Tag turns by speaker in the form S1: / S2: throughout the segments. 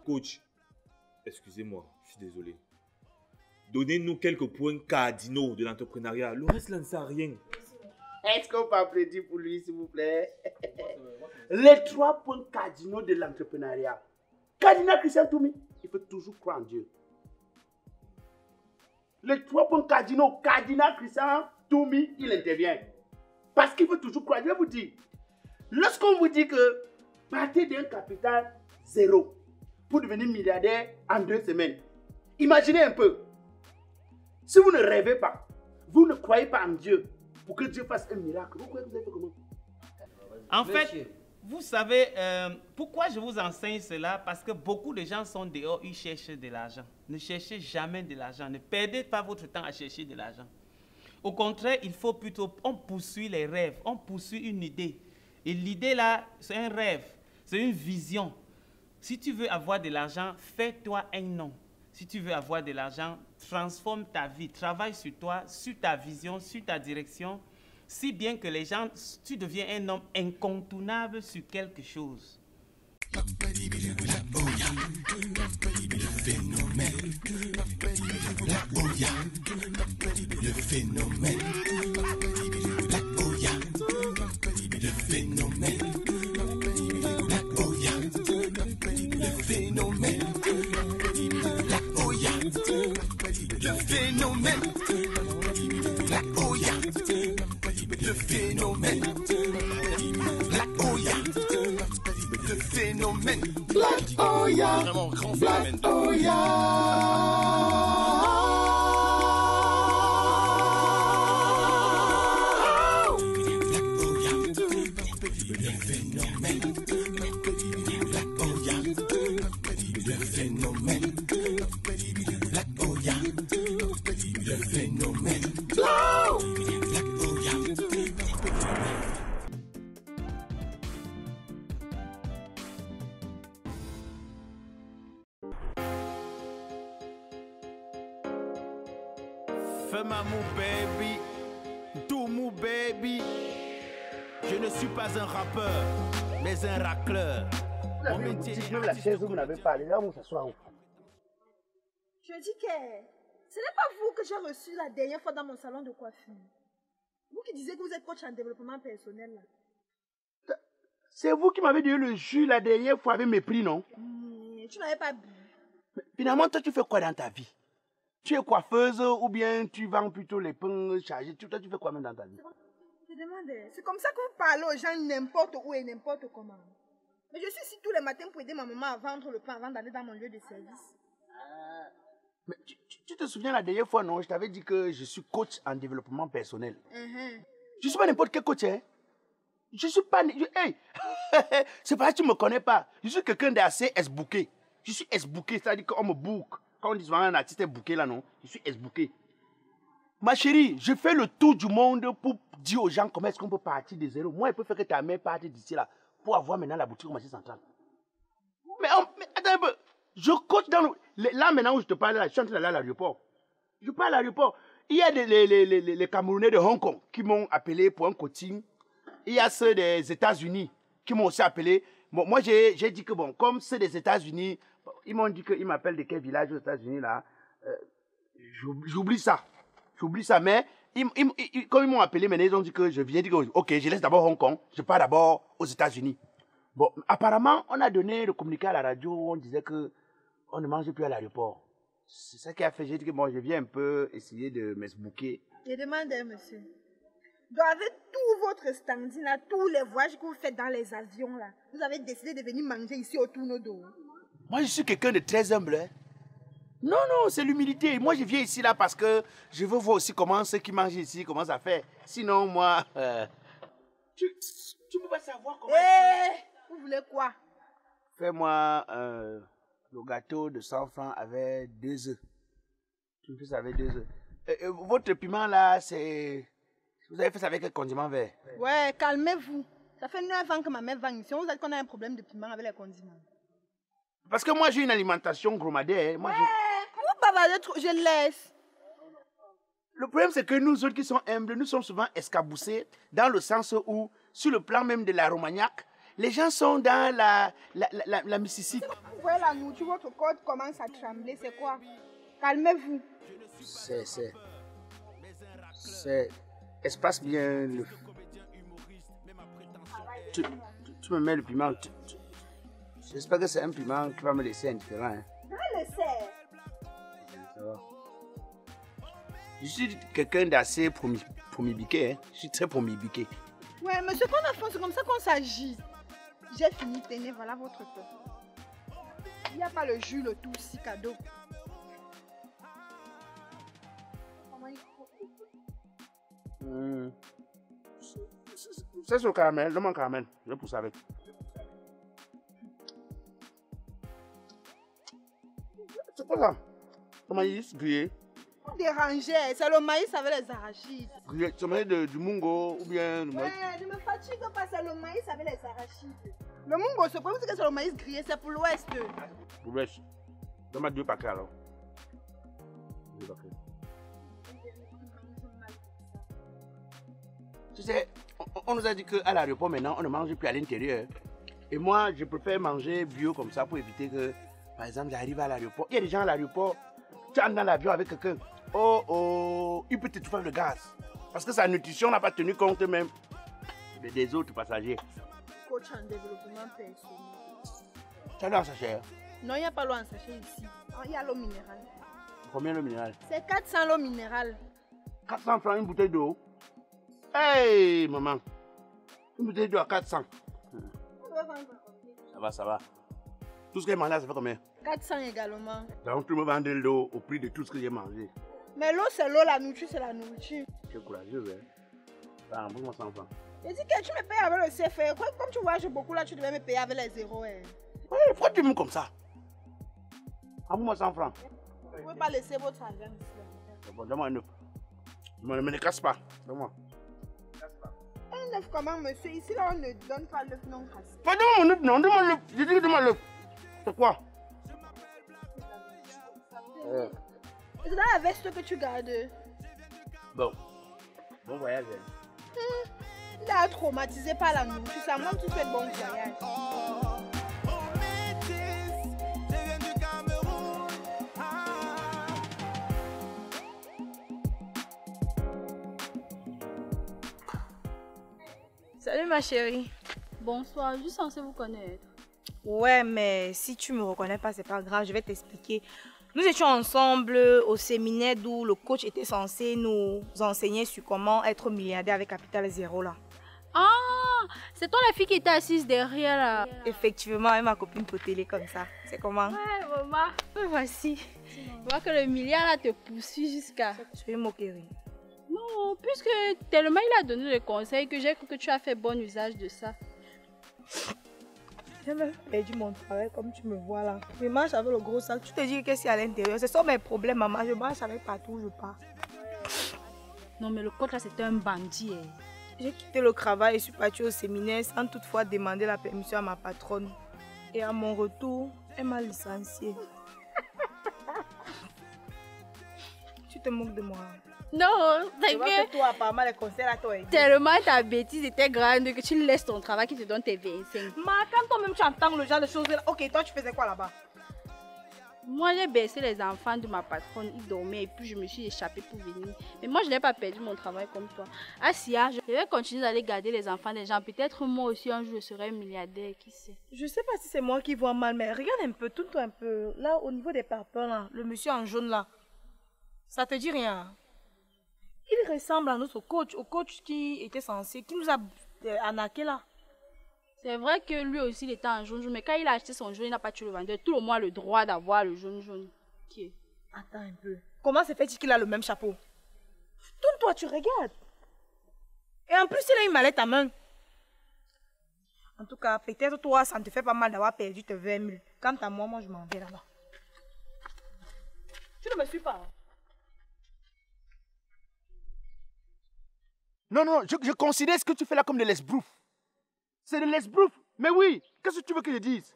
S1: Coach, excusez-moi, je suis désolé. Donnez-nous quelques points cardinaux de l'entrepreneuriat. Le reste là ne sert à rien.
S2: Est-ce qu'on peut applaudir pour lui, s'il vous plaît? Les 3 points cardinaux de l'entrepreneuriat. Cardinal Christian Toumi, il faut toujours croire en Dieu. Les 3 points cardinaux, Cardinal Christian Toumi, il intervient. Parce qu'il faut toujours croire. Je vais vous dire, lorsqu'on vous dit que partez d'un capital 0 pour devenir milliardaire en 2 semaines, imaginez un peu. Si vous ne rêvez pas, vous ne croyez pas en Dieu pour que Dieu fasse un miracle, vous croyez que vous avez fait comment?
S3: En fait, vous savez pourquoi je vous enseigne cela? Parce que beaucoup de gens sont dehors, ils cherchent de l'argent. Ne cherchez jamais de l'argent. Ne perdez pas votre temps à chercher de l'argent. Au contraire, il faut plutôt, on poursuit les rêves, on poursuit une idée. Et l'idée là, c'est un rêve, c'est une vision. Si tu veux avoir de l'argent, fais-toi un nom. Si tu veux avoir de l'argent, transforme ta vie, travaille sur toi, sur ta vision, sur ta direction, si bien que les gens, tu deviens un homme incontournable sur quelque chose.
S4: Le phénomène. La Oya. Le phénomène. La Oya. Le phénomène. La Oya. Le phénomène. La Oya. Le phénomène. La Oya. Le phénomène. Black Oya. Vraiment grand phénomène. Black Oya.
S5: Fais-moi mou baby, tout mou baby. Je ne suis pas un rappeur, mais un racleur.
S2: Vous avez une boutique, même la chaise où vous n'avez pas, les gens vont s'asseoir où?
S6: Je dis que ce n'est pas vous que j'ai reçu la dernière fois dans mon salon de coiffure. Vous qui disiez que vous êtes coach en développement personnel là.
S2: C'est vous qui m'avez dit le jus la dernière fois avec mépris, non?
S6: Tu n'avais pas bu.
S2: Mais finalement, toi, tu fais quoi dans ta vie? Tu es coiffeuse ou bien tu vends plutôt les pains chargés? Toi, tu fais quoi même dans ta vie?
S6: Je demande, c'est comme ça que vous parlez aux gens n'importe où et n'importe comment. Mais je suis ici tous les matins pour aider ma maman à vendre le pain avant d'aller dans mon lieu de service.
S2: Mais tu te souviens la dernière fois, non? Je t'avais dit que je suis coach en développement personnel. Je suis pas n'importe quel coach, hein? Je suis pas... Hey! C'est pas que tu me connais pas. Je suis quelqu'un d'assez esbooké. Je suis esbooké, c'est-à-dire qu'on me book. Quand on dit souvent un artiste est booké là, non? Je suis esbooké. Ma chérie, je fais le tour du monde pour dire aux gens comment est-ce qu'on peut partir de zéro. Moi, il peut faire que ta mère parte d'ici là pour avoir maintenant la boutique au marché central. Mais attends un peu. Je coach dans le... Là, maintenant où je te parle, là, je suis en train d'aller à l'aéroport. Je pars à l'aéroport. Il y a les Camerounais de Hong Kong qui m'ont appelé pour un coaching. Il y a ceux des États-Unis qui m'ont aussi appelé. Bon, moi, j'ai dit que, bon, comme ceux des États-Unis, ils m'ont dit qu'ils m'appellent de quel village aux États-Unis, là. J'oublie ça. J'oublie ça. Mais, comme ils m'ont appelé, maintenant, ils ont dit que je viens. Dit que, ok, je laisse d'abord Hong Kong. Je pars d'abord aux États-Unis. Bon, apparemment, on a donné le communiqué à la radio où on disait que on ne mangeait plus à l'aéroport. C'est ça qui a fait, j'ai dit que bon, je viens un peu essayer de m'esbouquer.
S6: Je demande, monsieur. Avec tout votre standing là, tous les voyages que vous faites dans les avions là, vous avez décidé de venir manger ici au Tourneau.
S2: Moi, je suis quelqu'un de très humble. Hein? Non, non, c'est l'humilité. Moi, je viens ici là parce que je veux voir aussi comment ceux qui mangent ici, comment ça fait. Sinon, moi... Tu peux pas savoir comment...
S6: Vous voulez quoi?
S2: Fais-moi le gâteau de 100 francs avec 2 œufs. Tu me fais ça avec 2 œufs. Votre piment là, c'est... Vous avez fait ça avec un condiment vert?
S6: Ouais, calmez-vous. Ça fait 9 ans que ma mère vend ici. On vous a dit qu'on a un problème de piment avec les condiments.
S2: Parce que moi, j'ai une alimentation gromadaire. Moi,
S6: vous bavardez trop, je laisse.
S2: Le problème, c'est que nous autres qui sommes humbles, nous sommes souvent escaboussés dans le sens où, sur le plan même de la Romagnac, les gens sont dans la Mississippi.
S6: Vous voyez la nourriture, votre corps commence à trembler, c'est quoi? Calmez-vous.
S2: C'est... Espace bien le... Tu me mets le piment. J'espère que c'est un piment qui va me laisser indifférent. Hein.
S6: Je le sais.
S2: Ça va. Je suis quelqu'un d'assez promibiqué. Hein. Je suis très promibiqué.
S6: Ouais, mais ce qu'on a fait, c'est comme ça qu'on s'agit. J'ai fini, tenez, voilà votre pain. Il n'y a pas le jus, le tout, si cadeau.
S2: C'est sur le caramel, donne-moi le caramel. Je vais pousser avec. C'est quoi ça? Le maïs grillé.
S6: Vous dérangez, c'est le maïs avec les arachides.
S2: Grillé, tu mets du mungo ou bien du maïs?
S6: Ouais, ne me fatigue pas, c'est le maïs avec les arachides. Le mungo, c'est pas que c'est le maïs grillé, c'est pour l'ouest.
S2: Pour l'ouest. Donne-moi 2 paquets alors. 2 paquets. Tu sais, on nous a dit qu'à l'aéroport maintenant, on ne mange plus à l'intérieur. Et moi, je préfère manger bio comme ça pour éviter que, par exemple, j'arrive à l'aéroport. Il y a des gens à l'aéroport, tu entres dans l'avion avec quelqu'un. Oh, il peut t'étouffer le gaz. Parce que sa nutrition n'a pas tenu compte même des autres passagers.
S6: Coach en développement personnel.
S2: Tu as l'eau en sachet?
S6: Non, il n'y a pas l'eau en sachet ici. Il y a l'eau minérale.
S2: Combien l'eau minérale?
S6: C'est 400 l'eau minérale.
S2: 400 francs une bouteille d'eau. Hey, maman. Une bouteille d'eau à 400. Ça va. Tout ce que j'ai mangé, ça fait combien?
S6: 400 également.
S2: Donc, tu me vends de l'eau au prix de tout ce que j'ai mangé.
S6: Mais l'eau, c'est l'eau, la nourriture, c'est la nourriture.
S2: Tu es courageux, hein? Ça rembourse-moi 100 francs.
S6: Je dis que tu me payes avec le CFA. Comme tu voyages beaucoup là, tu devais me payer avec les zéros. Hein.
S2: Ouais, pourquoi tu me comme ça? Rembourse-moi 100 francs.
S6: Vous ne pouvez pas laisser votre argent ici.
S2: Bon, donne-moi un œuf. Ne me casse pas. Donne-moi.
S6: Un œuf comment, monsieur? Ici, là, on ne donne pas l'œuf non cassé.
S2: Pas donne-moi mon œuf, non. Donne-moi l'œuf. Je dis que donne-moi l'œuf. C'est quoi?
S6: C'est dans la veste que tu gardes.
S2: Bon voyage.
S6: Il a traumatisé par la nourriture. Ça montre que tu fais de bon voyage.
S7: Salut ma chérie.
S8: Bonsoir, je suis censée vous connaître.
S7: Ouais, mais si tu me reconnais pas, c'est pas grave, je vais t'expliquer. Nous étions ensemble au séminaire d'où le coach était censé nous enseigner sur comment être milliardaire avec capital zéro là.
S8: Ah, c'est toi la fille qui était assise derrière là.
S7: Effectivement, avec ma copine pour télé comme ça. C'est comment?
S8: Ouais, maman.
S7: Me voici.
S8: Je vois que le milliard là te poursuit jusqu'à...
S7: Tu es moquerie.
S8: Non, puisque tellement il a donné le conseil que j'ai cru que tu as fait bon usage de ça.
S7: J'ai même perdu mon travail comme tu me vois là. Je marche avec le gros sac. Tu te dis qu'est-ce qu'il y a à l'intérieur? Ce sont mes problèmes, maman. Je marche avec partout où je pars.
S8: Non, mais le coach là, c'était un bandit. Hein.
S7: J'ai quitté le travail et suis partie au séminaire sans toutefois demander la permission à ma patronne. Et à mon retour, elle m'a licenciée. Tu te moques de moi?
S8: Non, c'est que
S7: toi, apparemment, les conseils à toi.
S8: Tellement ta bêtise était grande que tu laisses ton travail qui te donne tes 25.
S7: Ma, quand toi-même tu entends le genre de choses là, ok, toi tu faisais quoi là-bas?
S8: Moi j'ai baissé les enfants de ma patronne, ils dormaient et puis je me suis échappée pour venir. Mais moi je n'ai pas perdu mon travail comme toi. Asia, je vais continuer d'aller garder les enfants des gens. Peut-être moi aussi un jour je serai milliardaire, qui sait.
S7: Je sais pas si c'est moi qui vois mal, mais regarde un peu, tourne-toi un peu. Là, au niveau des parpaings là, le monsieur en jaune là, ça te dit rien? Il ressemble à notre coach, au coach qui était censé, qui nous a arnaqué là.
S8: C'est vrai que lui aussi il était en jaune, mais quand il a acheté son jaune, il n'a pas tué le vendeur. Tout le monde a le droit d'avoir le jaune. Qui est?
S7: Attends un peu. Comment se fait-il qu'il a le même chapeau? Tourne-toi, tu regardes. Et en plus, il a une mallette à main. En tout cas, peut-être toi, ça ne te fait pas mal d'avoir perdu tes 20 000. Quant à moi, je m'en vais là-bas. Tu ne me suis pas.
S2: Non, je considère ce que tu fais là comme de l'esbrouf. C'est de l'esbrouf. Mais oui, qu'est-ce que tu veux que je dise?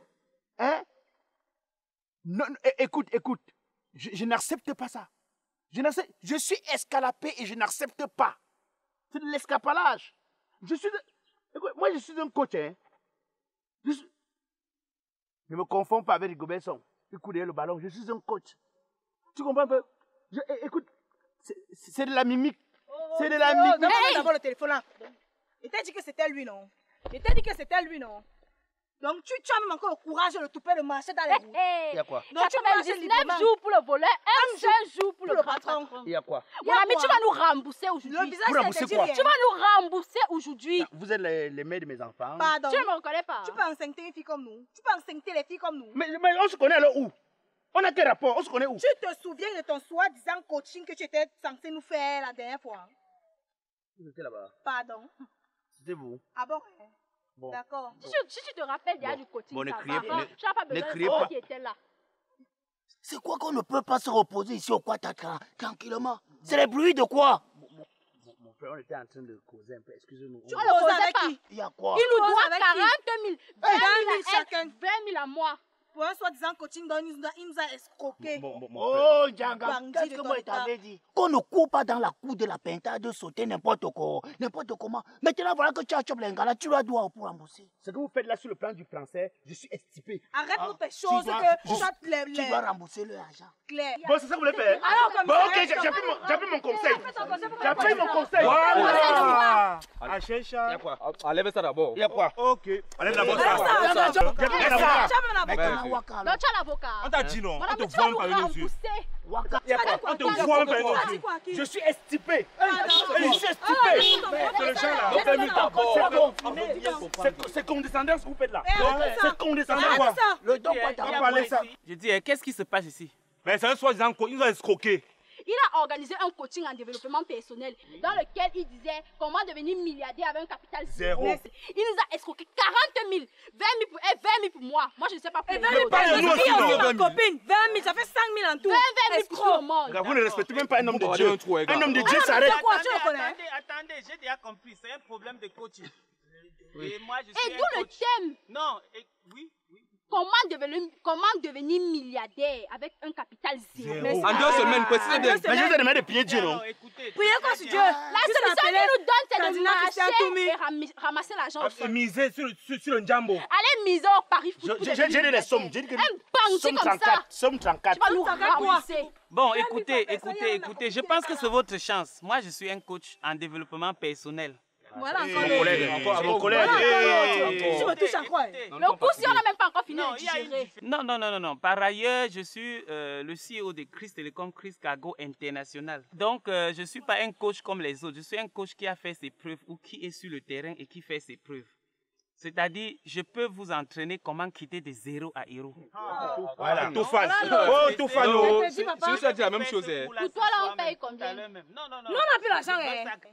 S2: Hein? Non, écoute. Je n'accepte pas ça. Je suis escalapé et je n'accepte pas. C'est de l'escapalage. Écoute, moi, je suis un coach. Hein? Ne me confonds pas avec Rigobert-Song. Écoute le ballon, je suis un coach. Tu comprends un peu? Écoute, c'est de la mimique. C'est de la mimique.
S7: Donne-moi d'abord le téléphone là. Il t'a dit que c'était lui, non? Il t'a dit que c'était lui, non? Donc tu as même encore le courage de toupet de marcher dans les roues.
S2: Il y a quoi?
S7: Donc tu marches
S8: 99 jours pour le voleur, un seul jour pour le patron.
S2: Il y a quoi?
S8: Mon ami, tu vas nous rembourser aujourd'hui.
S7: Le visage, c'est quoi?
S8: Tu vas nous rembourser aujourd'hui.
S2: Vous êtes les mères de mes enfants.
S7: Pardon.
S8: Tu ne me reconnais pas.
S7: Tu peux enceinte les filles comme nous. Tu peux enceinte les filles comme nous.
S2: Mais on se connaît alors où? On a quel rapport? On se connaît où?
S7: Tu te souviens de ton soi-disant coaching que tu étais censé nous faire la dernière fois?
S2: J'étais là-bas.
S7: Pardon.
S2: C'était vous.
S7: Ah bon?
S2: Bon.
S7: D'accord.
S8: Si tu te rappelles déjà du coaching,
S2: Bon, ne
S8: ça
S2: criez
S8: va.
S2: pas.
S8: Tu n'as pas besoin
S2: criez
S8: de
S2: pas.
S8: savoir qui était là.
S9: C'est quoi qu'on ne peut pas se reposer ici au Quatatra tranquillement? C'est les bruits de quoi?
S2: Mon frère, on était en train de causer un peu. Excusez-nous.
S7: Tu le causes avec qui?
S9: Il y a quoi?
S8: Il nous doit
S7: avec
S8: 40 000, 20 000
S7: chacun.
S8: 20 000 à moi.
S7: Pour un soi-disant coaching, donc il nous a escroqué.
S9: Oh, Djanga,
S7: Bandit
S9: qu'est-ce
S7: de
S9: que moi
S7: ton
S9: t'avais dit? Qu'on ne court pas dans la cour de la pintade de sauter n'importe comment. Maintenant, voilà que tu as chopé l'engala, tu dois pour rembourser.
S2: Ce que vous faites là sur le plan du français, je suis estipé.
S7: Arrête toutes tes choses que
S9: Tu dois rembourser leur argent.
S7: Claire.
S2: Bon, c'est ça que vous voulez faire?
S7: Alors, comme
S2: Bon,
S7: ça,
S2: ok, j'appuie mon conseil. J'appuie mon conseil.
S1: Voilà.
S2: Achecha.
S10: Il y a quoi? Enlève ça d'abord.
S2: Il y a quoi?
S1: Ok. Enlève d'abord
S7: ça.
S1: ça.
S8: Donc tu as l'avocat.
S1: On t'a dit non. On
S8: Madame,
S1: te
S8: tu vas
S1: voit
S8: nous
S1: par nos yeux.
S8: rembourser.
S2: Il y a quoi?
S1: On te voit par nos yeux.
S2: Je suis estipé. Je suis estipé.
S1: C'est le genre là.
S2: C'est condescendance que vous faites là.
S7: C'est
S2: condescendance.
S1: Quoi?
S9: Le don pas
S1: On va parler ça.
S3: Je dis, qu'est-ce qui se passe ici?
S1: Mais c'est un soi-disant qu'on nous a escroqué.
S8: Il a organisé un coaching en développement personnel dans lequel il disait comment devenir milliardaire avec un capital zéro. Il nous a escroqué 40 000, 20 000 pour elle, 20 000 pour moi. Moi, je ne sais pas pour vous.
S7: 20 000 pour copine, 20 000, ça fait 5 000 en tout.
S8: 20 000 pour tout le monde.
S2: Vous ne respectez même pas un homme de Dieu.
S10: Un
S2: Un homme de Dieu s'arrête.
S3: Attendez, j'ai déjà compris. C'est un problème de coaching. Et moi, je suis
S8: Et d'où le thème.
S3: Non, oui.
S8: Comment devenir milliardaire avec un capital zéro.
S10: En 2 semaines, précisez bien.
S2: Mais je vous ai demandé de prier Dieu, non?
S3: Écoutez.
S7: Priez quoi sur Dieu?
S8: La solution qu'il nous donne, c'est de
S7: Cardinal Christian Toumi.
S8: marcher et ramasser l'argent au sol.
S1: Miser sur le jambo.
S8: Allez miser au Paris Foot.
S2: J'ai dit les sommes. J'ai dit que
S8: Un bandit comme ça.
S2: Somme 34.
S8: Tu vas nous rembourser.
S3: Bon, écoutez. Je pense que c'est votre chance. Moi, je suis un coach en développement personnel.
S7: Voilà
S2: Mon
S7: encore
S2: collègue, mon collègue.
S7: Tu me touches à quoi?
S8: Le coup, si on n'a même pas encore fini de digérer.
S3: Non. Par ailleurs, je suis le CEO de Chris Telecom, Chris Cargo International. Donc, je ne suis pas un coach comme les autres. Je suis un coach qui a fait ses preuves ou qui est sur le terrain et qui fait ses preuves. C'est-à-dire, je peux vous entraîner comment quitter de 0 à héros.
S2: Voilà, tout fan.
S1: Oh, tout fan.
S10: Je suis dit la même chose.
S8: Pour toi, là, on paye combien?
S3: Non.
S7: Nous, on n'a plus l'argent.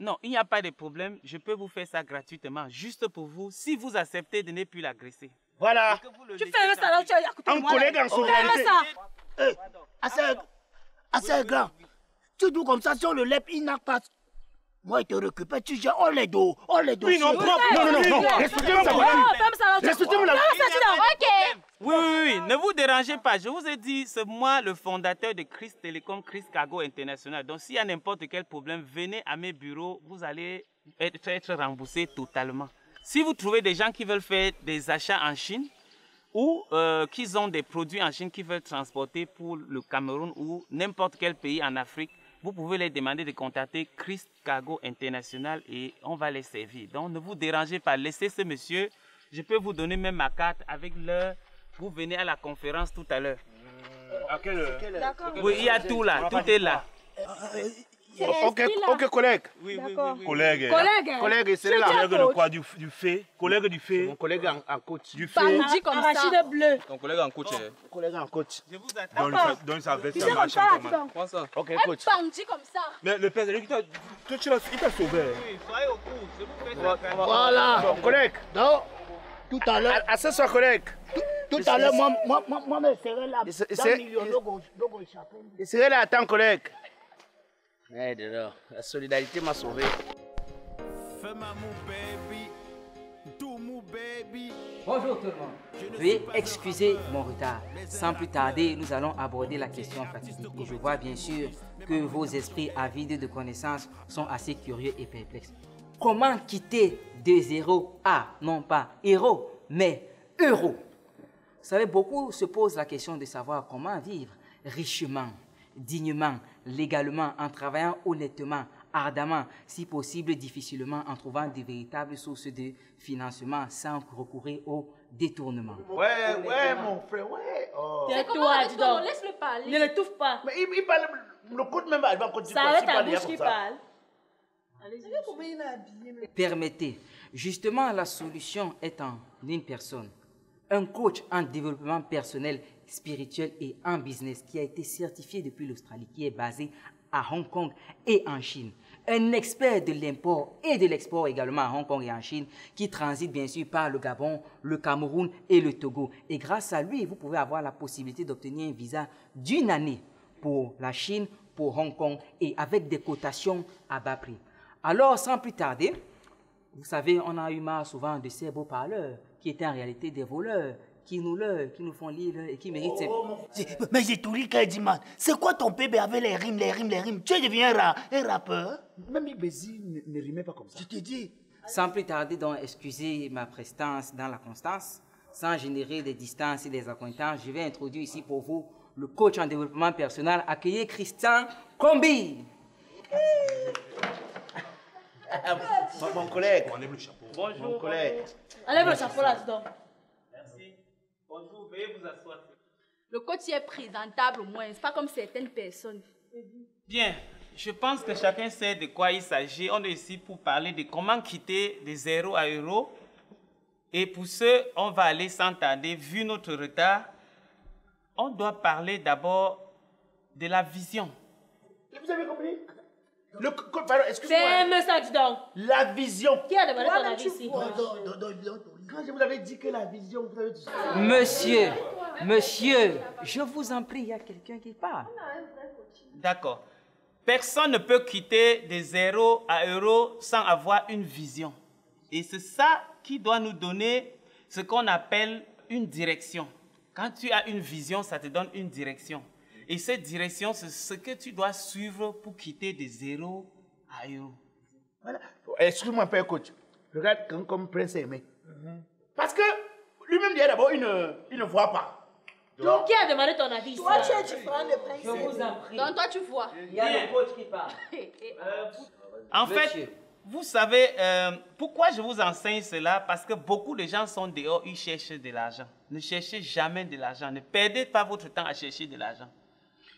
S3: Non, il n'y a pas de problème. Je peux vous faire ça gratuitement, juste pour vous, si vous acceptez de ne plus l'agresser.
S2: Voilà.
S7: Tu fais ça là où tu as écouté
S2: Un collègue en souveraineté.
S9: Assez grand. Tu dis comme ça, si on le lève, il n'a pas. Moi, il te récupère, tu gères, on les dos.
S2: Oui, non, non. Respectez-moi la voiture. Respectez-moi la voiture.
S8: Ok.
S3: Oui. Ne vous dérangez pas. Je vous ai dit, c'est moi le fondateur de Chris Telecom, Chris Cargo International. Donc, s'il y a n'importe quel problème, venez à mes bureaux. Vous allez être remboursé totalement. Si vous trouvez des gens qui veulent faire des achats en Chine ou qui ont des produits en Chine qui veulent transporter pour le Cameroun ou n'importe quel pays en Afrique, vous pouvez les demander de contacter Chris Cargo International et on va les servir. Donc, ne vous dérangez pas. Laissez ce monsieur. Je peux vous donner même ma carte avec l'heure. Vous venez à la conférence tout à l'heure.
S2: À quelle heure?
S3: Oui, il y a tout là. Tout est là.
S2: Ok, collègue.
S3: Oui.
S1: Collègue.
S2: Collègue, c'est là.
S1: Collègue de quoi? Du fait. Collègue du fait.
S2: Mon collègue en coach.
S1: Du fait.
S8: Bandit comme ça.
S7: Arraché bleu.
S10: Ton collègue en coach.
S2: Collègue en coach.
S3: Je vous attends.
S1: Donne sa veste.
S7: Tu sais comme ça, là, tu t'en.
S10: Prends ça.
S2: Ok,
S8: Un
S2: coach.
S8: bandit comme ça.
S1: Mais le père, il t'a sauvé.
S3: Oui, soyez au courant. Je vous fais ça.
S9: Voilà.
S2: Bon, collègue.
S9: Donc, tout à l'heure,
S2: À ce soir, collègue.
S9: moi, je serai là.
S2: C'est-
S9: Dans le million, donc, échapper.
S2: Je serai là à temps, collègue. La solidarité m'a sauvé.
S5: Fais-moi mon baby, do mon baby.
S11: Bonjour tout le monde. Veuillez excuser mon retard. Sans plus tarder, nous allons aborder la question fatidique. Et je vois bien sûr que vos esprits avides de connaissances sont assez curieux et perplexes. Comment quitter de 0 à, non pas héros, mais euro? Vous savez, beaucoup se posent la question de savoir comment vivre richement, dignement, légalement, en travaillant honnêtement, ardemment, si possible difficilement, en trouvant de véritables sources de financement sans recourir au détournement.
S2: Ouais, mon frère, ouais. Oh.
S8: Tais-toi, dis donc. Laisse-le parler.
S7: Ne l'étouffe pas.
S2: Mais il parle, le coach même, il va continuer.
S7: Ça va être ta bouche qui parle.
S6: Comment il est habillé?
S11: Permettez. Justement, la solution est en une personne. Un coach en développement personnel, spirituel et en business qui a été certifié depuis l'Australie, qui est basé à Hong Kong et en Chine. Un expert de l'import et de l'export également à Hong Kong et en Chine, qui transite bien sûr par le Gabon, le Cameroun et le Togo. Et grâce à lui, vous pouvez avoir la possibilité d'obtenir un visa d'1 année pour la Chine, pour Hong Kong et avec des cotations à bas prix. Alors, sans plus tarder, vous savez, on a eu marre souvent de ces beaux parleurs qui étaient en réalité des voleurs, qui nous font lire et qui méritent...
S9: Mais j'ai tout lu, Kadiman. C'est quoi ton bébé avec les rimes? Tu es devenu un rappeur?
S2: Même Ibézi ne rimait pas comme ça.
S9: Je te dis.
S11: Sans plus tarder, donc, excusez ma prestance dans la constance, sans générer des distances et des accointances, je vais introduire ici pour vous le coach en développement personnel, accueillir Christian Combi.
S2: Mon collègue.
S1: Enlève le chapeau.
S3: Bonjour.
S2: Mon collègue.
S7: Enlève le chapeau là-dedans.
S3: Merci. Bonjour, veuillez vous asseoir.
S8: Le coach est présentable au moins, c'est pas comme certaines personnes.
S3: Bien, je pense que chacun sait de quoi il s'agit. On est ici pour parler de comment quitter de 0 à euro. Et pour ce, on va aller sans tarder, vu notre retard. On doit parler d'abord de la vision.
S2: Vous avez compris? Excusez-moi.
S7: Ferme ça, dis donc.
S2: La vision.
S7: Qui a demandé ton avis ici?
S2: Quand je vous avais dit que la vision, vous avez dit ça.
S11: Monsieur, je vous en prie, il y a quelqu'un qui parle.
S3: D'accord. Personne ne peut quitter de 0 à euro sans avoir une vision. Et c'est ça qui doit nous donner ce qu'on appelle une direction. Quand tu as une vision, ça te donne une direction. Et cette direction, c'est ce que tu dois suivre pour quitter de 0 à euro.
S2: Voilà. Excuse-moi, père coach. Regarde comme Prince aimé. Parce que lui-même, il d'abord, il ne voit pas.
S7: Donc, qui a demandé ton avis ici?
S6: Toi, tu es différent de Prince.
S11: Je vous en prie.
S8: Donc toi tu vois.
S11: Il y a le coach qui parle.
S3: En fait, vous savez, pourquoi je vous enseigne cela? Parce que beaucoup de gens sont dehors, ils cherchent de l'argent. Ne cherchez jamais de l'argent. Ne perdez pas votre temps à chercher de l'argent.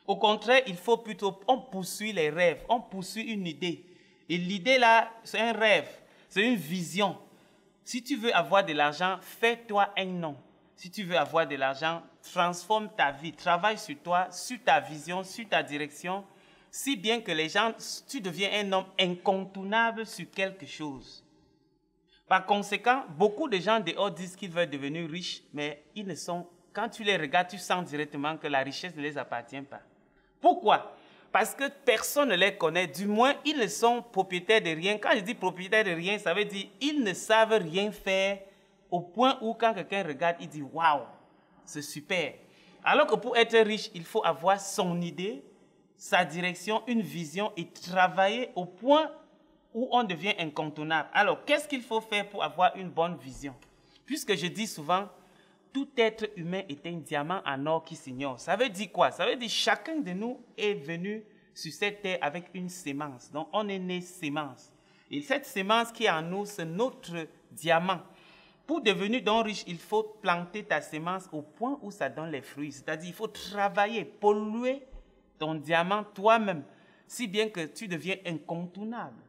S3: Au contraire, il faut plutôt, on poursuit les rêves, on poursuit une idée. Et l'idée là, c'est un rêve, c'est une vision. Si tu veux avoir de l'argent, fais-toi un nom. Si tu veux avoir de l'argent, transforme ta vie, travaille sur toi, sur ta vision, sur ta direction, si bien que les gens, tu deviens un homme incontournable sur quelque chose. Par conséquent, beaucoup de gens dehors disent qu'ils veulent devenir riches, mais ils ne sont, quand tu les regardes, tu sens directement que la richesse ne les appartient pas. Pourquoi? Parce que personne ne les connaît, du moins ils ne sont propriétaires de rien. Quand je dis propriétaires de rien, ça veut dire ils ne savent rien faire au point où quand quelqu'un regarde, il dit « Waouh, c'est super ». Alors que pour être riche, il faut avoir son idée, sa direction, une vision et travailler au point où on devient incontournable. Alors, qu'est-ce qu'il faut faire pour avoir une bonne vision? Puisque je dis souvent, tout être humain est un diamant en or qui s'ignore. Ça veut dire quoi? Ça veut dire que chacun de nous est venu sur cette terre avec une sémence. Donc, on est né sémence. Et cette sémence qui est en nous, c'est notre diamant. Pour devenir donc riche, il faut planter ta sémence au point où ça donne les fruits. C'est-à-dire, il faut travailler, polluer ton diamant toi-même, si bien que tu deviens incontournable.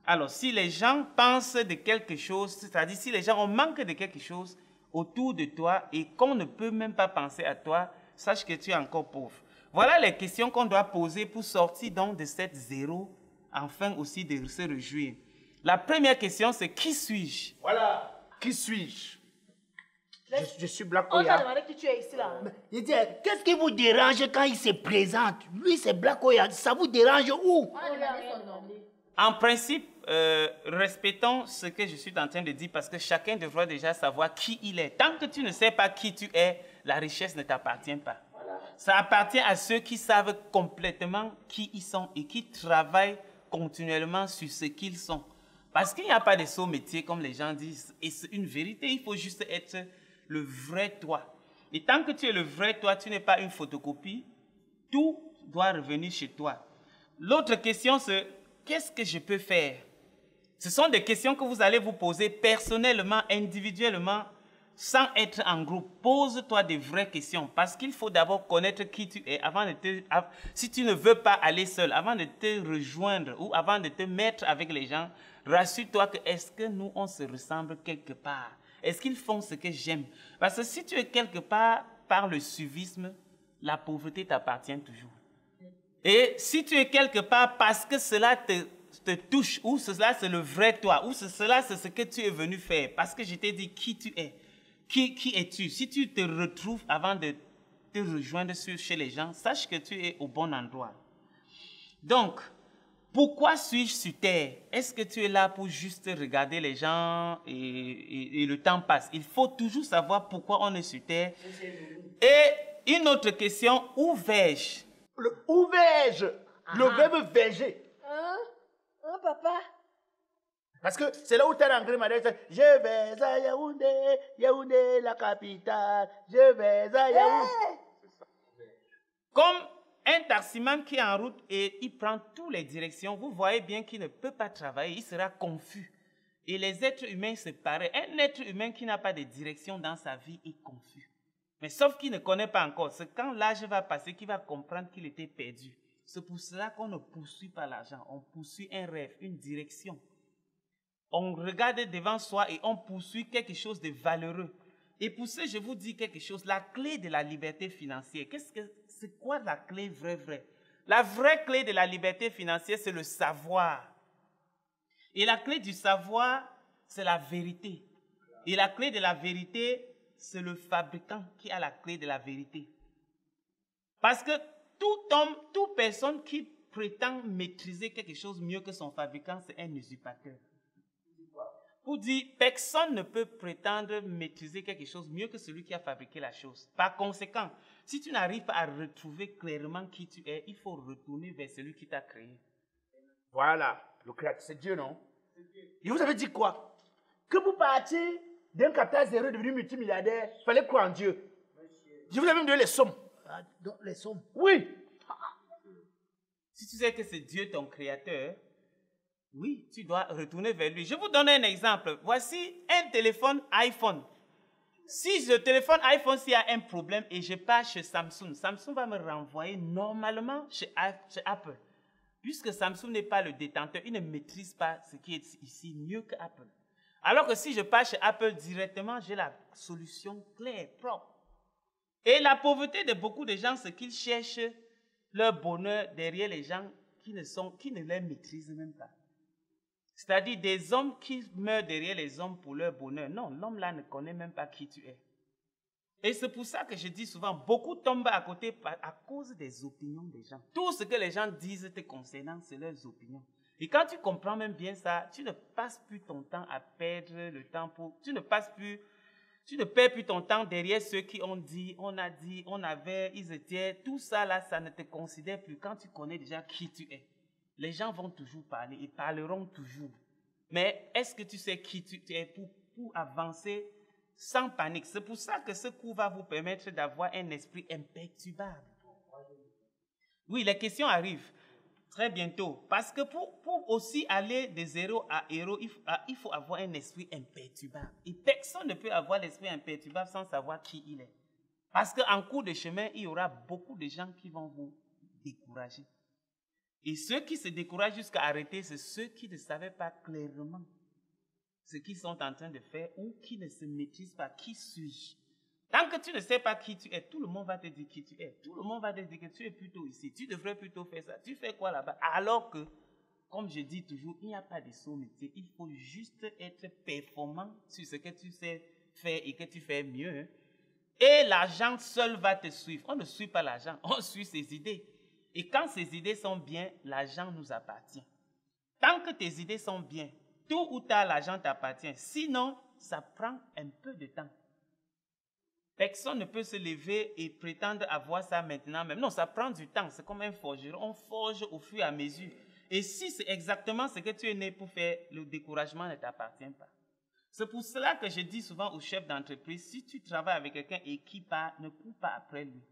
S3: Alors, si les gens pensent de quelque chose, c'est-à-dire si les gens ont manque de quelque chose autour de toi et qu'on ne peut même pas penser à toi, sache que tu es encore pauvre. Voilà les questions qu'on doit poser pour sortir donc de cette zéro, afin aussi de se réjouir. La première question, c'est qui suis-je?
S2: Voilà. Qui suis-je? Je suis Black
S7: On t'a
S2: Oya.
S7: demandé qui tu es ici là.
S9: Je dis, qu'est-ce qui vous dérange quand il se présente? Lui, c'est Black Oya. Ça vous dérange où?
S3: En principe, respectons ce que je suis en train de dire parce que chacun devra déjà savoir qui il est. Tant que tu ne sais pas qui tu es, la richesse ne t'appartient pas. Voilà. Ça appartient à ceux qui savent complètement qui ils sont et qui travaillent continuellement sur ce qu'ils sont. Parce qu'il n'y a pas de saut métier comme les gens disent. Et c'est une vérité, il faut juste être le vrai toi. Et tant que tu es le vrai toi, tu n'es pas une photocopie, tout doit revenir chez toi. L'autre question, c'est qu'est-ce que je peux faire? Ce sont des questions que vous allez vous poser personnellement, individuellement, sans être en groupe. Pose-toi des vraies questions parce qu'il faut d'abord connaître qui tu es avant de si tu ne veux pas aller seul, avant de te rejoindre ou avant de te mettre avec les gens, rassure-toi que est-ce que nous, on se ressemble quelque part? Est-ce qu'ils font ce que j'aime? Parce que si tu es quelque part par le suivisme, la pauvreté t'appartient toujours. Et si tu es quelque part parce que cela te touche, ou cela c'est le vrai toi, ou cela c'est ce que tu es venu faire, parce que je t'ai dit qui tu es, qui es-tu? Si tu te retrouves avant de te rejoindre chez les gens, sache que tu es au bon endroit. Donc, pourquoi suis-je sur terre? Est-ce que tu es là pour juste regarder les gens et le temps passe? Il faut toujours savoir pourquoi on est sur terre. Et une autre question, où vais-je?
S2: Où vais-je? Le verbe verger.
S6: Hein, papa?
S2: Parce que c'est là où tu es rentré, madame. Je vais à Yaoundé, Yaoundé la capitale. Je vais à Yaoundé.
S3: Comme un taximan qui est en route et il prend toutes les directions, vous voyez bien qu'il ne peut pas travailler, il sera confus. Et les êtres humains, c'est pareil. Un être humain qui n'a pas de direction dans sa vie est confus. Mais sauf qu'il ne connaît pas encore. C'est quand l'âge va passer qu'il va comprendre qu'il était perdu. C'est pour cela qu'on ne poursuit pas l'argent. On poursuit un rêve, une direction. On regarde devant soi et on poursuit quelque chose de valeureux. Et pour ça, je vous dis quelque chose. La clé de la liberté financière, c'est quoi la clé vraie? La vraie clé de la liberté financière, c'est le savoir. Et la clé du savoir, c'est la vérité. Et la clé de la vérité, c'est le fabricant qui a la clé de la vérité. Parce que tout homme, toute personne qui prétend maîtriser quelque chose mieux que son fabricant, c'est un usurpateur. Pour dire, personne ne peut prétendre maîtriser quelque chose mieux que celui qui a fabriqué la chose. Par conséquent, si tu n'arrives pas à retrouver clairement qui tu es, il faut retourner vers celui qui t'a créé.
S2: Voilà, le créateur, c'est Dieu, non? Et vous avez dit quoi? Que pour partir d'un capital zéro devenu multimilliardaire, il fallait croire en Dieu. Je vous ai même donné les sommes.
S9: Ah, donc les sommes?
S2: Oui.
S3: Si tu sais que c'est Dieu ton créateur, oui, tu dois retourner vers lui. Je vous donne un exemple. Voici un téléphone iPhone. Si le téléphone iPhone, s'il y a un problème et je pars chez Samsung, Samsung va me renvoyer normalement chez Apple. Puisque Samsung n'est pas le détenteur, il ne maîtrise pas ce qui est ici mieux qu'Apple. Alors que si je pars chez Apple directement, j'ai la solution claire, propre. Et la pauvreté de beaucoup de gens, c'est qu'ils cherchent leur bonheur derrière les gens qui ne les maîtrisent même pas. C'est-à-dire des hommes qui meurent derrière les hommes pour leur bonheur. Non, l'homme là ne connaît même pas qui tu es. Et c'est pour ça que je dis souvent, beaucoup tombent à côté à cause des opinions des gens. Tout ce que les gens disent te concernant, c'est leurs opinions. Et quand tu comprends même bien ça, tu ne passes plus ton temps à perdre le temps pour... Tu ne perds plus ton temps derrière ceux qui ont dit, on a dit, on avait, ils étaient... Tout ça là, ça ne te considère plus quand tu connais déjà qui tu es. Les gens vont toujours parler, ils parleront toujours. Mais est-ce que tu sais qui tu es pour avancer sans panique? C'est pour ça que ce cours va vous permettre d'avoir un esprit imperturbable. Oui, les questions arrivent très bientôt. Parce que pour aussi aller de zéro à héros, il faut avoir un esprit imperturbable. Et personne ne peut avoir l'esprit imperturbable sans savoir qui il est. Parce qu'en cours de chemin, il y aura beaucoup de gens qui vont vous décourager. Et ceux qui se découragent jusqu'à arrêter, c'est ceux qui ne savaient pas clairement ce qu'ils sont en train de faire ou qui ne se maîtrisent pas. Qui suis-je? Tant que tu ne sais pas qui tu es, tout le monde va te dire qui tu es. Tout le monde va te dire que tu es plutôt ici. Tu devrais plutôt faire ça. Tu fais quoi là-bas? Alors que, comme je dis toujours, il n'y a pas de saut métier. Il faut juste être performant sur ce que tu sais faire et que tu fais mieux. Et l'argent seul va te suivre. On ne suit pas l'argent, on suit ses idées. Et quand ces idées sont bien, l'argent nous appartient. Tant que tes idées sont bien, tôt ou tard, l'argent t'appartient. Sinon, ça prend un peu de temps. Personne ne peut se lever et prétendre avoir ça maintenant même. Non, ça prend du temps. C'est comme un forgeron. On forge au fur et à mesure. Et si c'est exactement ce que tu es né pour faire, le découragement ne t'appartient pas. C'est pour cela que je dis souvent aux chefs d'entreprise, si tu travailles avec quelqu'un et qui part, ne cours pas après lui.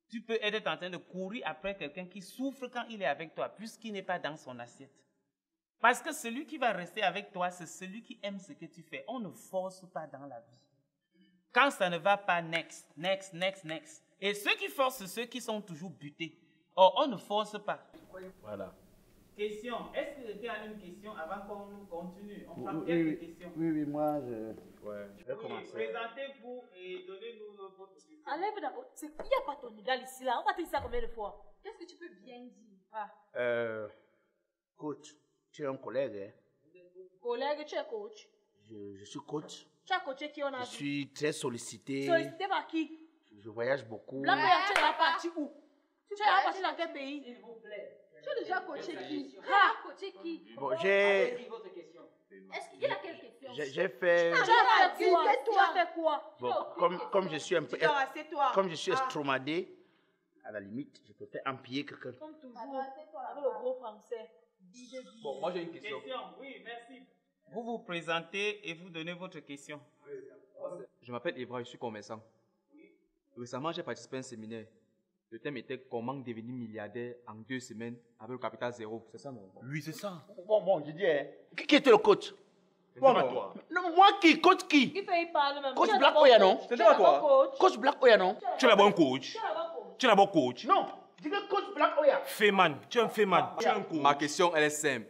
S3: Tu peux être en train de courir après quelqu'un qui souffre quand il est avec toi, puisqu'il n'est pas dans son assiette. Parce que celui qui va rester avec toi, c'est celui qui aime ce que tu fais. On ne force pas dans la vie. Quand ça ne va pas, next. Et ceux qui forcent, c'est ceux qui sont toujours butés. Or, on ne force pas.
S2: Voilà.
S3: Question. Est-ce que quelqu'un a une question avant qu'on continue? On prend quelques questions.
S2: Oui, moi, je vais commencer.
S3: Présentez-vous et donnez-nous votre question.
S6: Enlève d'abord. Il n'y a pas ton égal ici, là. On va te dire ça combien de fois? Qu'est-ce que tu peux bien dire?
S2: Coach, tu es un collègue, hein?
S6: Collègue, tu es coach.
S2: Je suis coach.
S6: Tu as coaché qui on a
S2: Je suis très sollicité.
S6: Sollicité par qui?
S2: Je voyage beaucoup.
S6: Là, tu es parti où? Tu es parti dans quel pays?
S11: S'il vous plaît.
S6: Tu as déjà coaché qui? Coaché qui?
S2: Bon, j'ai...
S11: Allez-y, votre question.
S6: Est-ce qu'il y a quelle question?
S2: J'ai fait...
S6: Tu as fait quoi?
S2: Bon, comme je suis un peu... Comme je suis estromadé, à la limite, je peux faire empiler quelqu'un.
S6: Comme toujours, avec le gros français.
S10: Bon, moi j'ai une question.
S3: Oui, merci. Vous vous présentez et vous donnez votre question.
S10: Je m'appelle Evra, je suis commerçant. Récemment, j'ai participé à un séminaire. Le thème était comment devenir milliardaire en 2 semaines avec le capital zéro. C'est ça, non?
S1: Oui, c'est ça.
S2: Bon, je dis, hein. Qui était le coach?
S1: Bon, pas toi.
S2: Non, moi qui? Coach qui?
S6: Qui fait y parler même?
S2: Coach Black Oya, non?
S10: C'est pas toi.
S2: Coach Black Oya, non?
S1: Tu es d'abord un coach. Tu es d'abord coach.
S2: Non, dis que coach Black Oya.
S1: Féman. Tu es un féman. Tu es un coach.
S10: Ma question, elle est simple.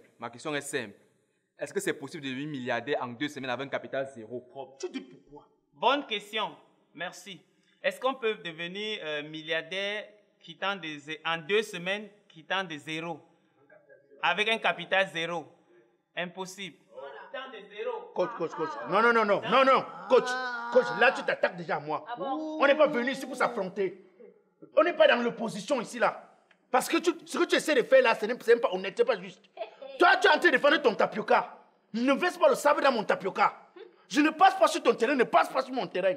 S10: Est-ce que c'est possible de devenir milliardaire en 2 semaines avec un capital zéro?
S2: Tu dis pourquoi?
S3: Bonne question. Merci. Est-ce qu'on peut devenir milliardaire en 2 semaines quittant de zéro? Avec un capital zéro? Impossible. Quittant de zéro.
S2: Coach. Non. Coach, là tu t'attaques déjà à moi. On n'est pas venu ici pour s'affronter. On n'est pas dans l'opposition ici là. Parce que ce que tu essaies de faire là, ce n'est pas honnête, ce n'est pas juste. Toi, tu es en train de défendre ton tapioca. Ne verse pas le sable dans mon tapioca. Je ne passe pas sur ton terrain, ne passe pas sur mon terrain.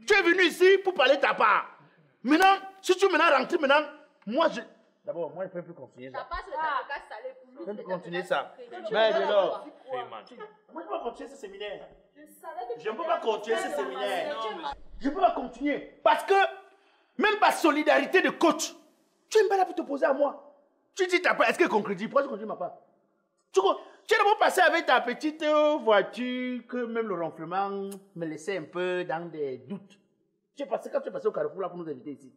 S2: Tu es venu ici pour parler de ta part. Maintenant, si tu veux rentrer maintenant, moi je... D'abord, moi je ne peux plus continuer ça.
S6: Ça passe le tapioca salé pour nous.
S2: Je ne peux plus continuer ça. Mais alors, moi je ne peux pas continuer ce séminaire. Je ne peux pas continuer ce séminaire. Je ne peux pas continuer. Parce que, même par solidarité de coach, tu es pas là pour te poser à moi. Tu dis ta part, est-ce qu'elle concrétise? Pourquoi tu continues ma part? Tu es d'abord passé avec ta petite voiture que même le ronflement me laissait un peu dans des doutes. Quand tu es passé au Carrefour là pour nous inviter ici.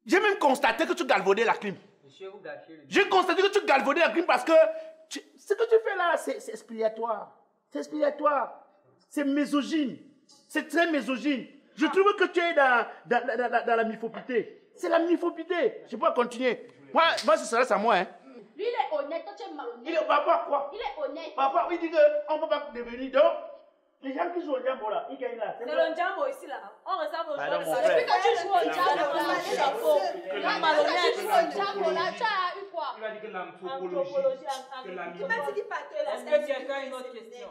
S2: J'ai même constaté que tu galvaudais la clim.
S11: Monsieur, vous gâchez le...
S2: J'ai constaté que tu galvaudais la clim parce que ce que tu fais là, c'est expiatoire. C'est expiatoire. C'est misogyne. C'est très misogyne. Je trouve que tu es dans la myphopité. C'est la myphopité. Je peux pas continuer. Moi, ce sera à moi. Hein.
S6: Lui, il est honnête, toi tu es malhonnête.
S2: Papa, quoi?
S6: Il est honnête.
S2: Papa, il dit qu'on ne peut pas devenir. Donc, les gens qui jouent au diable là, ils gagnent là.
S6: C'est le diable ici là. On réserve aux joueurs de
S2: mon
S6: ça.
S2: frère.
S6: Depuis que tu joues au diable, tu as malhonnête. Tu as eu quoi?
S1: Il a dit que
S6: l'anthropologie. Tu m'as dit pas que
S11: Est-ce que quelqu'un a une autre question?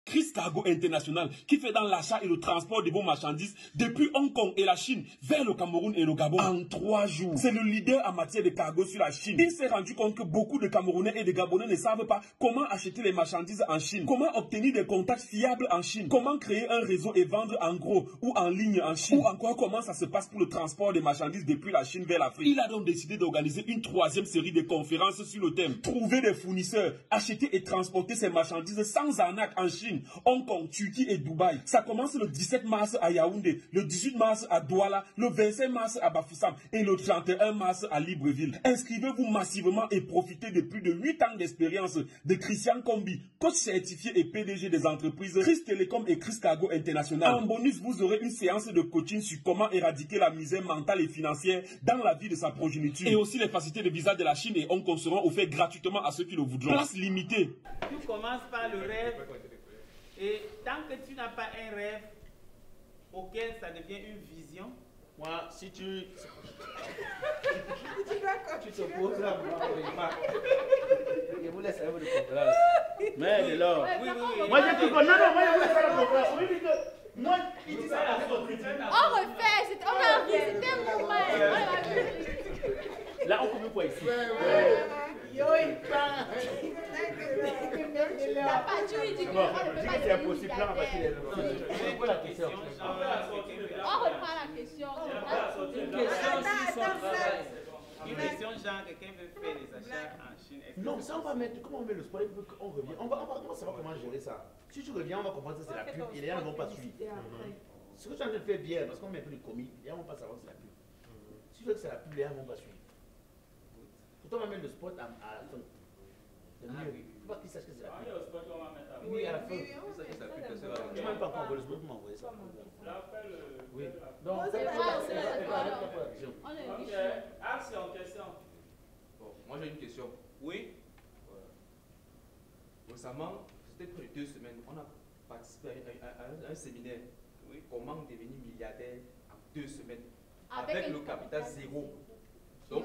S12: Chris Cargo International qui fait dans l'achat et le transport de vos marchandises depuis Hong Kong et la Chine vers le Cameroun et le Gabon en 3 jours. C'est le leader en matière de cargo sur la Chine. Il s'est rendu compte que beaucoup de Camerounais et de Gabonais ne savent pas comment acheter les marchandises en Chine, comment obtenir des contacts fiables en Chine, comment créer un réseau et vendre en gros ou en ligne en Chine, ou encore comment ça se passe pour le transport des marchandises depuis la Chine vers l'Afrique. Il a donc décidé d'organiser une 3e série de conférences sur le thème. Trouver des fournisseurs, acheter et transporter ces marchandises sans arnaque en Chine, Hong Kong, Turquie et Dubaï. Ça commence le 17 mars à Yaoundé, le 18 mars à Douala, le 25 mars à Bafoussam et le 31 mars à Libreville. Inscrivez-vous massivement et profitez de plus de 8 ans d'expérience de Christian Combi, coach certifié et PDG des entreprises Chris Telecom et Chris Cargo International. En bonus, vous aurez une séance de coaching sur comment éradiquer la misère mentale et financière dans la vie de sa progéniture. Et aussi les facilités de visa de la Chine et Hong Kong seront offertes gratuitement à ceux qui le voudront. Place limitée.
S3: Tu commences par le rêve. Et tant que tu n'as pas un rêve auquel ça devient une vision,
S1: moi, si tu...
S2: tu te poses là, moi, je vous laisse avec le conférence. Mais alors, moi j'ai tout. Non, moi je vous laisse avec le conférence. Moi, il dit ça à la
S6: on refait, on a ri, c'était un moment.
S2: Là, on combien de fois ici? C'est impossible, là, parce qu'il est
S8: c'est quoi la question? On reprend la question.
S3: Une question sur son travail. Une question genre quelqu'un veut faire des achats en Chine.
S2: Non, ça on va mettre, comment on met le sport, on revient. On va savoir comment gérer ça. Si tu reviens, on va comprendre que c'est la pub et les gens ne vont pas suivre. Ce que tu as de faire bien, parce qu'on met un peu de comique, les gens ne vont pas savoir que c'est la pub. Si tu veux que c'est la pub, les gens ne vont pas suivre. Pourtant, on va mettre le spot à la fin. C'est mieux. Il ne faut pas qu'ils sachent que c'est la pub. Oui, à la fin. Tu m'as même pas encore envoyé le spot pour m'envoyer ça. Oui. Donc, c'est
S3: action, question.
S10: Bon, moi j'ai une question.
S3: Oui.
S10: Récemment, c'était près de 2 semaines, on a participé à un séminaire. Oui. Comment devenir milliardaire en 2 semaines avec le capital zéro. Donc,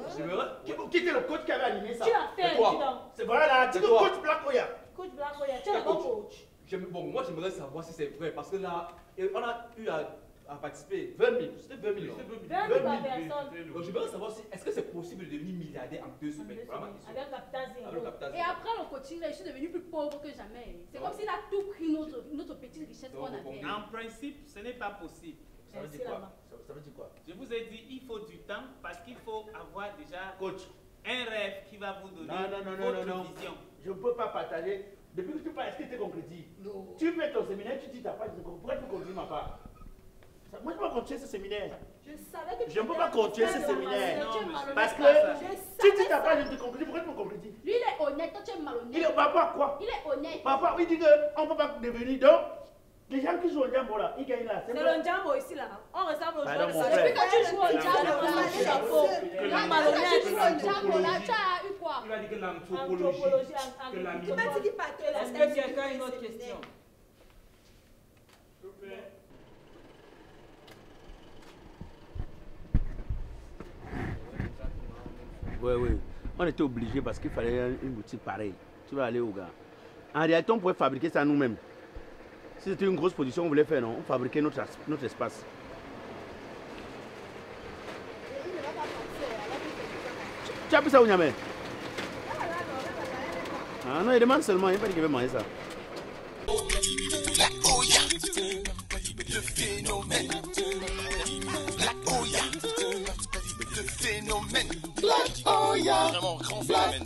S2: qui était le coach qui avait animé ça?
S6: Tu l'as fait,
S2: toi. C'est vrai là, tu es coach Black Oya.
S6: Coach Black Oya, tu es le bon coach.
S10: Bon, moi j'aimerais savoir si c'est vrai parce que là, on a eu à participer 20 000. C'était 20 000.
S6: 20 000 par personne.
S10: Donc j'aimerais savoir si est-ce que c'est possible de devenir milliardaire en 2 semaines.
S6: Avec capital zéro.
S8: Et après le coaching, je suis devenu plus pauvre que jamais. C'est comme s'il a tout pris notre petite richesse qu'on avait.
S3: En principe, ce n'est pas possible.
S2: Ça veut dire quoi? Ça veut dire quoi?
S3: Je vous ai dit, il faut du temps parce qu'il faut avoir déjà
S2: coach
S3: un rêve qui va vous donner
S2: votre
S3: vision.
S2: Je ne peux pas partager. Depuis que tu parles, est-ce que tu concrétises? Tu fais ton séminaire, tu dis ta part, pourquoi tu continues ma part? Moi, je ne peux pas continuer ce séminaire. Je ne peux pas continuer ce séminaire. Parce que si tu t'as pas, je te concrétise. Pourquoi tu me concrétises?
S8: Lui, il est honnête, toi, tu es malhonnête.
S2: Il est papa quoi?
S8: Il est honnête.
S2: Papa, il dit qu'on ne peut pas devenir. Donc, les gens qui jouent au Djambo là, ils gagnent là.
S6: C'est le Djambo ici là. On ressemble aux joueurs de
S8: ça. Depuis que tu joues au Djambo, tu joues au Djambo là, tu as eu quoi?
S1: Il va dire que l'anthropologie.
S6: Tu m'as dit qu'il partait là.
S11: Est-ce que quelqu'un a une autre question?
S2: Oui. On était obligé parce qu'il fallait une boutique pareille. Tu vas aller au gars. En réalité, on pouvait fabriquer ça nous-mêmes. Si c'était une grosse production, on voulait faire, non? On fabriquait notre espace. Tu as pris ça où, Niamey? Ah non, il demande seulement, il n'y a pas dit qu'il veut manger ça.
S4: Black Oya, le phénomène. Black Oya, le phénomène. Black Oya, vraiment grand phénomène.